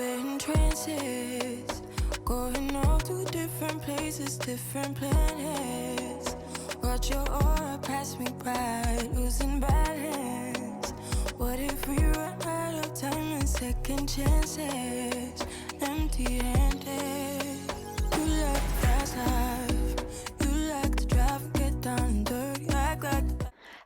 in trances, going off to different places, different planets. Watch your aura pass me by, losing balance. What if we run out of time and second chances? Empty-handed. You like the fast life, you like to drive, get down and dirty, act like.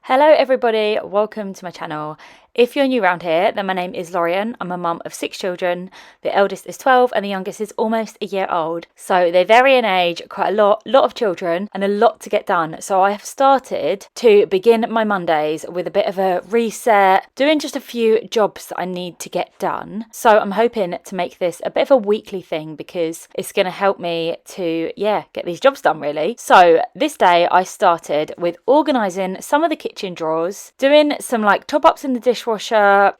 Hello everybody, welcome to my channel. If you're new around here, then my name is Lorian. I'm a mum of 6 children. The eldest is 12 and the youngest is almost a year old. So they vary in age quite a lot of children and a lot to get done. So I have started to begin my Mondays with a bit of a reset, doing just a few jobs that I need to get done. So I'm hoping to make this a bit of a weekly thing because it's going to help me to, get these jobs done really. So this day I started with organising some of the kitchen drawers, doing some like top ups in the dishwasher,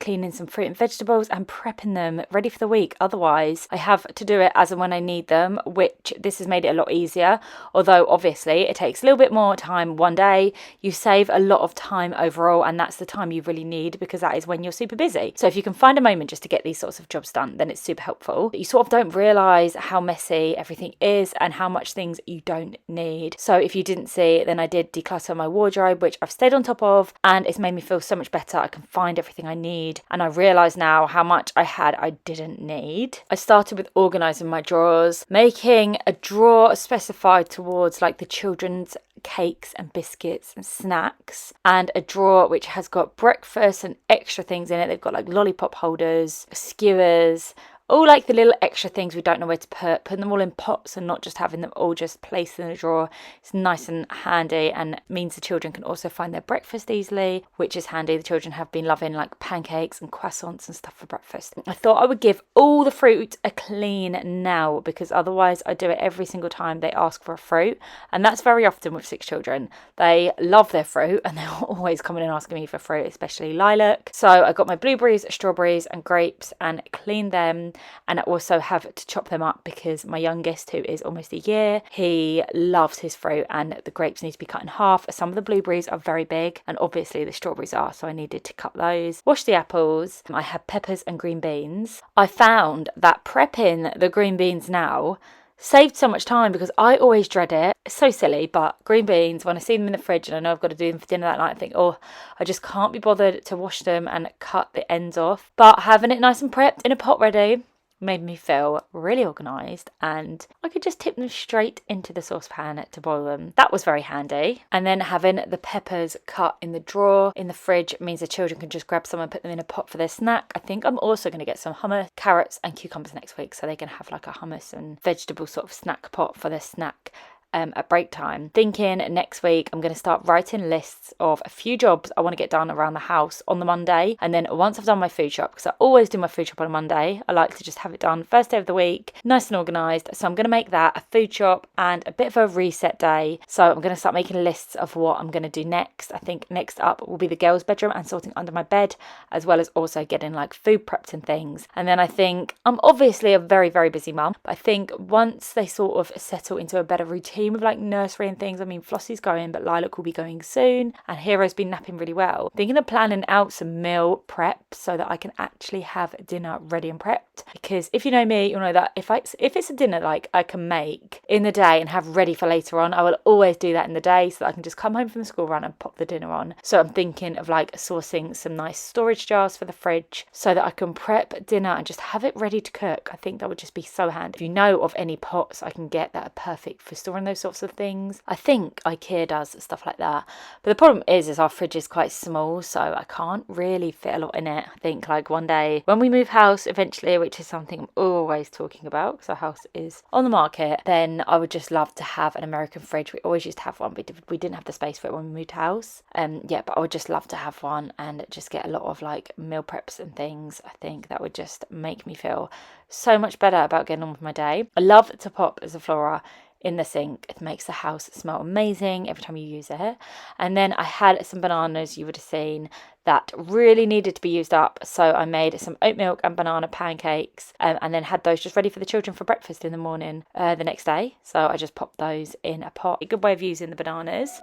cleaning some fruit and vegetables and prepping them ready for the week. Otherwise I have to do it as and when I need them, which this has made it a lot easier. Although obviously it takes a little bit more time one day, you save a lot of time overall, and that's the time you really need because that is when you're super busy. So if you can find a moment just to get these sorts of jobs done, then it's super helpful. You sort of don't realise how messy everything is and how much things you don't need. So if you didn't see, then I did declutter my wardrobe, which I've stayed on top of, and it's made me feel so much better. I can find everything I need, and I realise now how much I didn't need. I started with organising my drawers, making a drawer specified towards like the children's cakes and biscuits and snacks, and a drawer which has got breakfast and extra things in it. They've got like lollipop holders, skewers, all like the little extra things we don't know where to putting them all in pots and not just having them all just placed in a drawer. It's nice and handy and means the children can also find their breakfast easily, which is handy. The children have been loving like pancakes and croissants and stuff for breakfast. I thought I would give all the fruit a clean now because otherwise I do it every single time they ask for a fruit, and that's very often with 6 children. They love their fruit and they're always coming and asking me for fruit, especially lilac. So I got my blueberries, strawberries and grapes and cleaned them. And I also have to chop them up because my youngest, who is almost a year, he loves his fruit and the grapes need to be cut in half. Some of the blueberries are very big and obviously the strawberries are, so I needed to cut those. Wash the apples. I had peppers and green beans. I found that prepping the green beans now saved so much time because I always dread it. It's so silly, but green beans, when I see them in the fridge and I know I've got to do them for dinner that night, I think, oh, I just can't be bothered to wash them and cut the ends off. But having it nice and prepped in a pot ready made me feel really organised, and I could just tip them straight into the saucepan to boil them. That was very handy. And then having the peppers cut in the drawer in the fridge means the children can just grab some and put them in a pot for their snack. I think I'm also going to get some hummus, carrots and cucumbers next week so they can have like a hummus and vegetable sort of snack pot for their snack at break time. Thinking next week I'm going to start writing lists of a few jobs I want to get done around the house on the Monday, and then once I've done my food shop, because I always do my food shop on a Monday, I like to just have it done first day of the week, nice and organised. So I'm going to make that a food shop and a bit of a reset day. So I'm going to start making lists of what I'm going to do next. I think next up will be the girls' bedroom and sorting under my bed, as well as also getting like food prepped and things. And then I think I'm obviously a very, very busy mum, but I think once they sort of settle into a better routine with like nursery and things, I mean Flossie's going but Lilac will be going soon and Hero's been napping really well, thinking of planning out some meal prep so that I can actually have dinner ready and prepped. Because if you know me, you'll know that if it's a dinner like I can make in the day and have ready for later on, I will always do that in the day so that I can just come home from the school run and pop the dinner on. So I'm thinking of like sourcing some nice storage jars for the fridge so that I can prep dinner and just have it ready to cook. I think that would just be so handy. If you know of any pots I can get that are perfect for storing those sorts of things, I think IKEA does stuff like that. But the problem is our fridge is quite small, so I can't really fit a lot in it. I think like one day when we move house eventually, which is something I'm always talking about because our house is on the market, then I would just love to have an American fridge. We always used to have one, but we didn't have the space for it when we moved house. But I would just love to have one and just get a lot of like meal preps and things. I think that would just make me feel so much better about getting on with my day. I love to pop Zaflora in the sink. It makes the house smell amazing every time you use it. And then I had some bananas, you would have seen, that really needed to be used up, so I made some oat milk and banana pancakes and then had those just ready for the children for breakfast in the morning the next day. So I just popped those in a pot. A good way of using the bananas.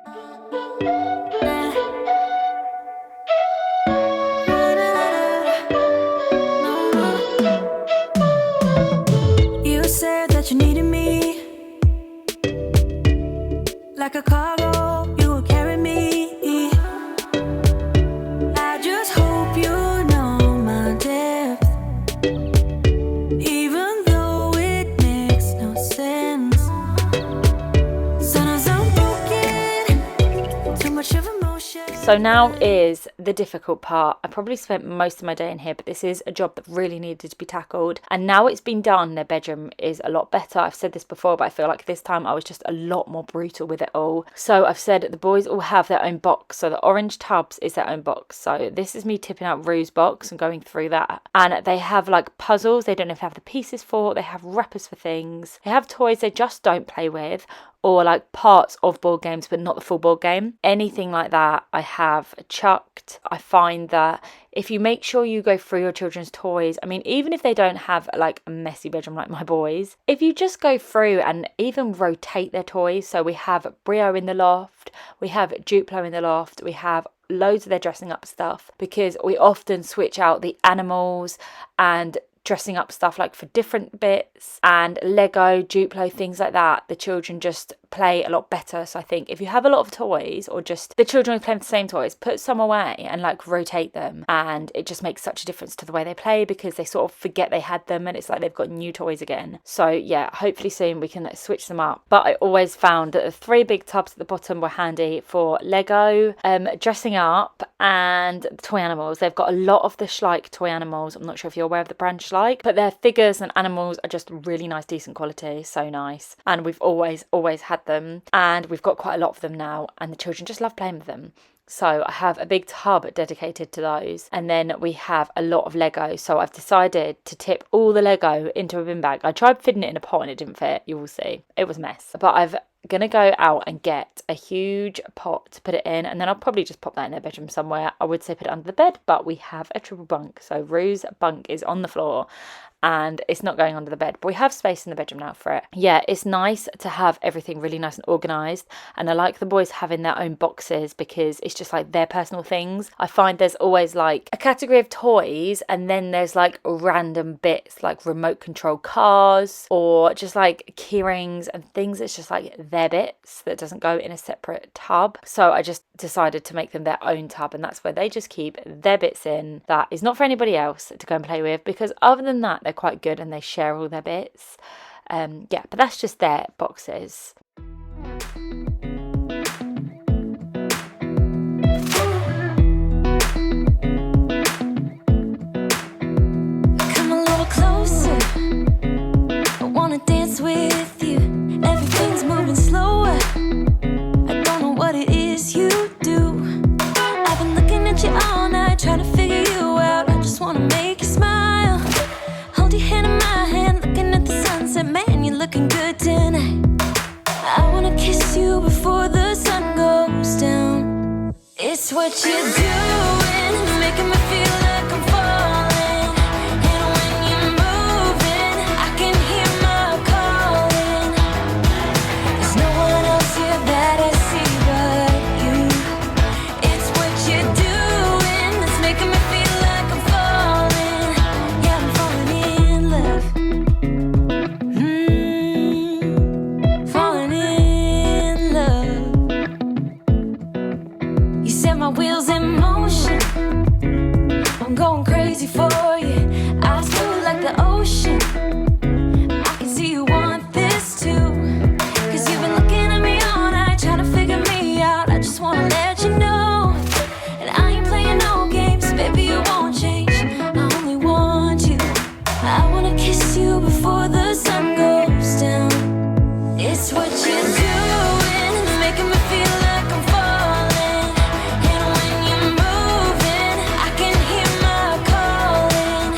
So now is the difficult part. I probably spent most of my day in here, but this is a job that really needed to be tackled. And now it's been done, their bedroom is a lot better. I've said this before, but I feel like this time I was just a lot more brutal with it all. So I've said the boys all have their own box. So the orange tubs is their own box. So this is me tipping out Rue's box and going through that. And they have like puzzles they don't even have the pieces for. They have wrappers for things. They have toys they just don't play with, or like parts of board games but not the full board game. Anything like that I have chucked. I find that if you make sure you go through your children's toys, I mean, even if they don't have like a messy bedroom like my boys, if you just go through and even rotate their toys. So we have Brio in the loft, we have Duplo in the loft, we have loads of their dressing up stuff, because we often switch out the animals and dressing up stuff like for different bits, and Lego, Duplo, things like that. The children just play a lot better. So I think if you have a lot of toys, or just the children playing with the same toys, put some away and like rotate them, and it just makes such a difference to the way they play, because they sort of forget they had them and it's like they've got new toys again. So yeah, hopefully soon we can switch them up. But I always found that the 3 big tubs at the bottom were handy for Lego, dressing up, and toy animals. They've got a lot of the Schleich toy animals. I'm not sure if you're aware of the brand Schleich, but their figures and animals are just really nice, decent quality, so nice. And we've always had them, and we've got quite a lot of them now, and the children just love playing with them. So I have a big tub dedicated to those, and then we have a lot of Lego. So I've decided to tip all the Lego into a bin bag. I tried fitting it in a pot and it didn't fit, you will see. It was a mess. But I've gonna go out and get a huge pot to put it in, and then I'll probably just pop that in their bedroom somewhere. I would say put it under the bed, but we have a triple bunk, so Rue's bunk is on the floor and it's not going under the bed, but we have space in the bedroom now for it. Yeah, it's nice to have everything really nice and organised, and I like the boys having their own boxes because it's just like their personal things. I find there's always like a category of toys, and then there's like random bits like remote control cars, or just like key rings and things that's just like their bits that doesn't go in a separate tub. So I just decided to make them their own tub, and that's where they just keep their bits in. That is not for anybody else to go and play with, because other than that they're quite good and they share all their bits. Yeah, but that's just their boxes. Come a little closer, I wanna dance with you. Everything's moving slower, I don't know what it is you do. I've been looking at you all night, trying to figure you out. I just wanna make you smile. Hold your hand in my hand, looking at the sunset. Man, you're looking good tonight. I wanna kiss you before the sun goes down. It's what you're doing, making me feel like I'm falling. And when you're moving, I can hear my calling. There's no one else here that I see but you. It's what you're doing that's making me feel like I'm falling. Yeah, I'm falling in love. Falling in love. You set my wheels in motion, I'm going crazy for you. Eyes blue like the ocean, I can see you want this too. Cause you've been looking at me all night, trying to figure me out. I just wanna let you know, and I ain't playing no games, baby, you won't change. I only want you. I wanna kiss you before the sun goes down. It's what you're doing, it's making me feel like I'm falling. And when you're moving, I can hear my calling.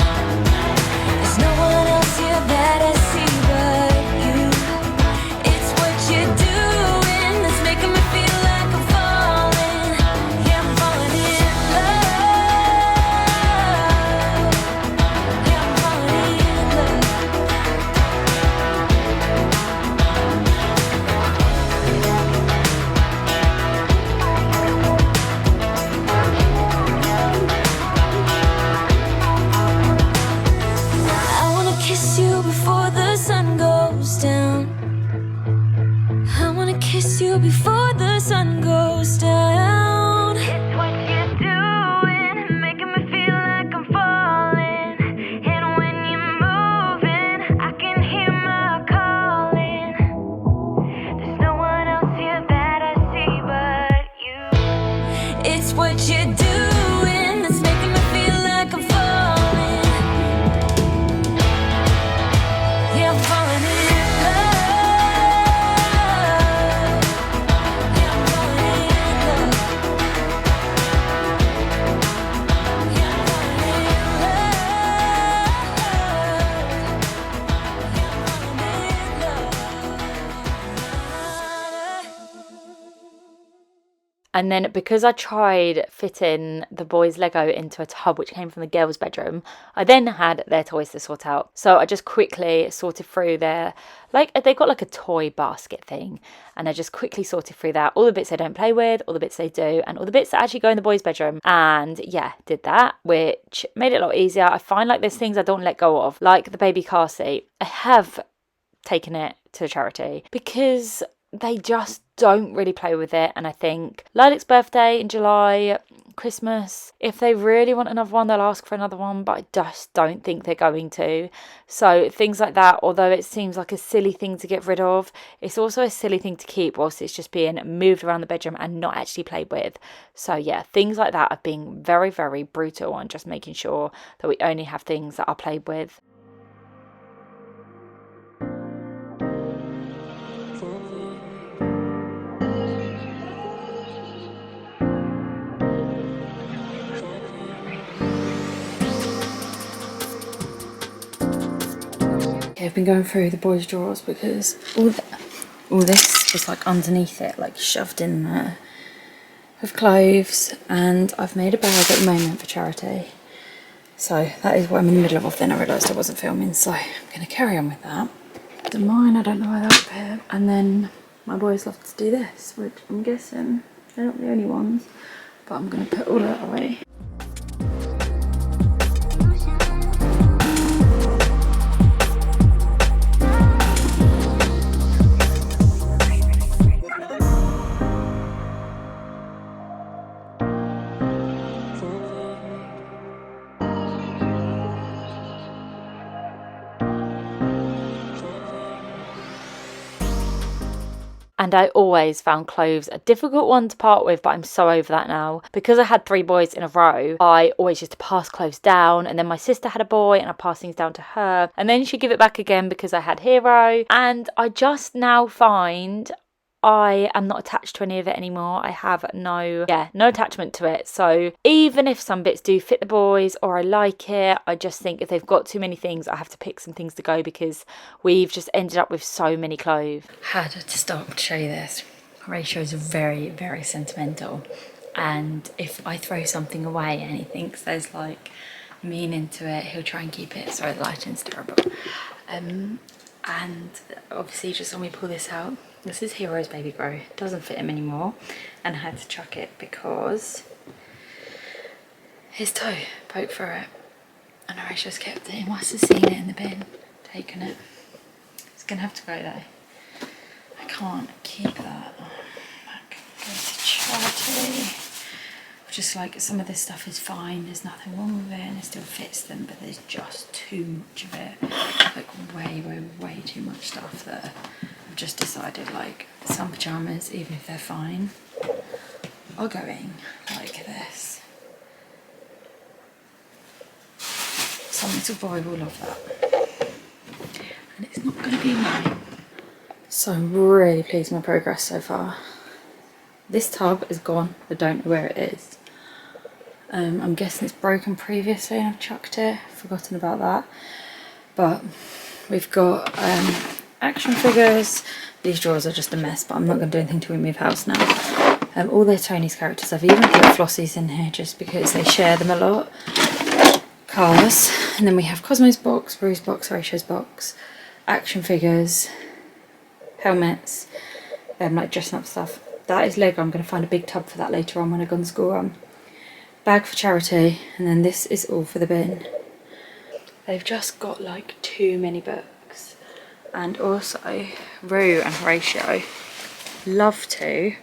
And then because I tried fitting the boys' Lego into a tub which came from the girls' bedroom, I then had their toys to sort out. So I just quickly sorted through their, like, they've got like a toy basket thing, and I just quickly sorted through that, all the bits they don't play with, all the bits they do, and all the bits that actually go in the boys' bedroom. And yeah, did that, which made it a lot easier. I find like there's things I don't let go of, like the baby car seat. I have taken it to charity because they just don't really play with it. And I think Lilac's birthday in July, Christmas, if they really want another one, they'll ask for another one, but I just don't think they're going to. So things like that, although it seems like a silly thing to get rid of, it's also a silly thing to keep whilst it's just being moved around the bedroom and not actually played with. So yeah, things like that are being very, very brutal and just making sure that we only have things that are played with. I've been going through the boys' drawers because all this was like underneath it, like shoved in there with clothes, and I've made a bag at the moment for charity. So that is what I'm in the middle of. Then I realised I wasn't filming, so I'm going to carry on with that. The mine, I don't know why they're up here. And then my boys love to do this, which I'm guessing they're not the only ones, but I'm going to put all that away. And I always found clothes a difficult one to part with, but I'm so over that now. Because I had 3 boys in a row, I always used to pass clothes down, and then my sister had a boy and I passed things down to her, and then she'd give it back again because I had Hero. And I just now find I am not attached to any of it anymore. I have no attachment to it. So even if some bits do fit the boys or I like it, I just think if they've got too many things, I have to pick some things to go because we've just ended up with so many clothes. Had to stop to show you this. Horatio is very, very sentimental. And if I throw something away and he thinks there's like meaning to it, he'll try and keep it. Sorry, the lighting's terrible. And obviously you just saw me pull this out. This is Hero's baby grow. It doesn't fit him anymore, and I had to chuck it because his toe poked through it, and I just kept it. He must have seen it in the bin, taken it. It's gonna have to go though. I can't keep that. Back, go to charity. Just like some of this stuff is fine, there's nothing wrong with it and it still fits them, but there's just too much of it, like way too much stuff that I've just decided like some pyjamas, even if they're fine, are going like this. Some little boy will love that, and it's not going to be mine. So I'm really pleased with my progress so far. This tub is gone, I don't know where it is. I'm guessing it's broken previously and I've chucked it, forgotten about that. But we've got action figures. These drawers are just a mess, but I'm not going to do anything till we move house now. All their Tony's characters, I've even put Flossie's in here just because they share them a lot. Cars, and then we have Cosmo's box, Rue's box, Horatio's box, action figures, helmets, like dressing up stuff. That is Lego. I'm going to find a big tub for that later on when I go on the school run. Bag for charity, and then this is all for the bin. They've just got like too many books. And also, Rue and Horatio love to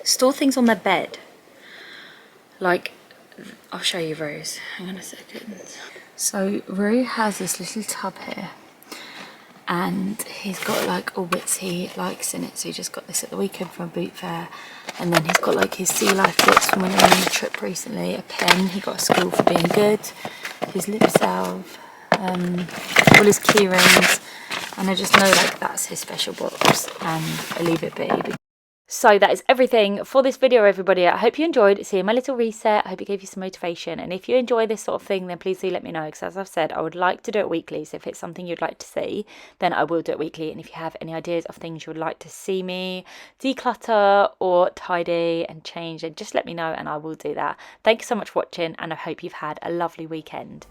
store things on their bed. Like, I'll show you Rue's. Hang on a second. So Rue has this little tub here, and he's got like all bits he likes in it. So he just got this at the weekend from a boot fair, and then he's got like his sea life bits from when he went on a trip recently, a pen he got at school for being good, his lip salve, all his key rings, and I just know like that's his special box, and I leave it be. So that is everything for this video, everybody. I hope you enjoyed seeing my little reset. I hope it gave you some motivation. And if you enjoy this sort of thing, then please do let me know, because as I've said, I would like to do it weekly. So if it's something you'd like to see, then I will do it weekly. And if you have any ideas of things you would like to see me declutter or tidy and change, then just let me know and I will do that. Thank you so much for watching, and I hope you've had a lovely weekend.